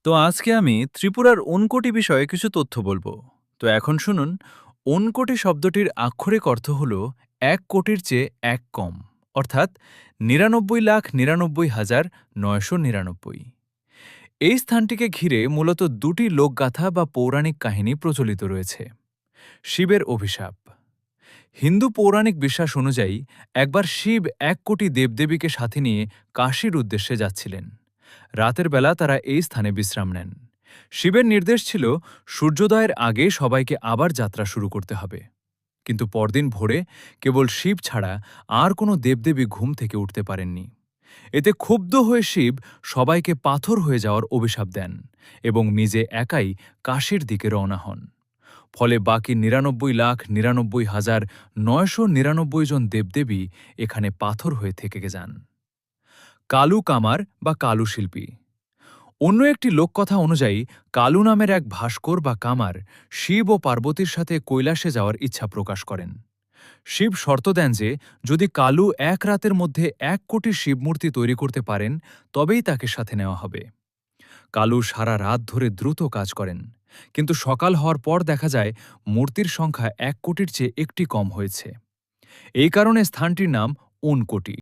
তো আজকে আমি ত্রিপুরার ঊনকোটি বিষয়ে কিছু তথ্য বলবো। তো এখন শুনুন, ঊনকোটি শব্দটির আক্ষরিক অর্থ হল ১ কোটির চেয়ে ১ কম, অর্থাৎ ৯৯,৯৯,৯৯৯। এই স্থানটিকে ঘিরে মূলত দুটি লোকগাথা বা পৌরাণিক কাহিনী প্রচলিত রয়েছে। শিবের অভিশাপ। হিন্দু পৌরাণিক বিশ্বাস অনুযায়ী একবার শিব ১ কোটি দেবদেবীকে সাথে নিয়ে কাশীর উদ্দেশ্যে যাচ্ছিলেন। রাতের বেলা তারা এই স্থানে বিশ্রাম নেন। শিবের নির্দেশ ছিল সূর্যোদয়ের আগে সবাইকে আবার যাত্রা শুরু করতে হবে। কিন্তু পরদিন ভোরে কেবল শিব ছাড়া আর কোনো দেবদেবী ঘুম থেকে উঠতে পারেননি। এতে ক্ষুব্ধ হয়ে শিব সবাইকে পাথর হয়ে যাওয়ার অভিশাপ দেন এবং নিজে একাই কাশীর দিকে রওনা হন। ফলে বাকি ৯৯,৯৯,৯৯৯ জন দেবদেবী এখানে পাথর হয়ে থেকে যান। কালু কামার বা কালু শিল্পী। অন্য একটি লোককথা অনুযায়ী কালু নামের এক ভাস্কর বা কামার শিব ও পার্বতীর সাথে কৈলাসে যাওয়ার ইচ্ছা প্রকাশ করেন। শিব শর্ত দেন যে যদি কালু এক রাতের মধ্যে ১ কোটি শিবমূর্তি তৈরি করতে পারেন তবেই তাকে সাথে নেওয়া হবে। কালু সারা রাত ধরে দ্রুত কাজ করেন, কিন্তু সকাল হওয়ার পর দেখা যায় মূর্তির সংখ্যা ১ কোটির চেয়ে একটি কম হয়েছে। এই কারণে স্থানটির নাম ঊনকোটি।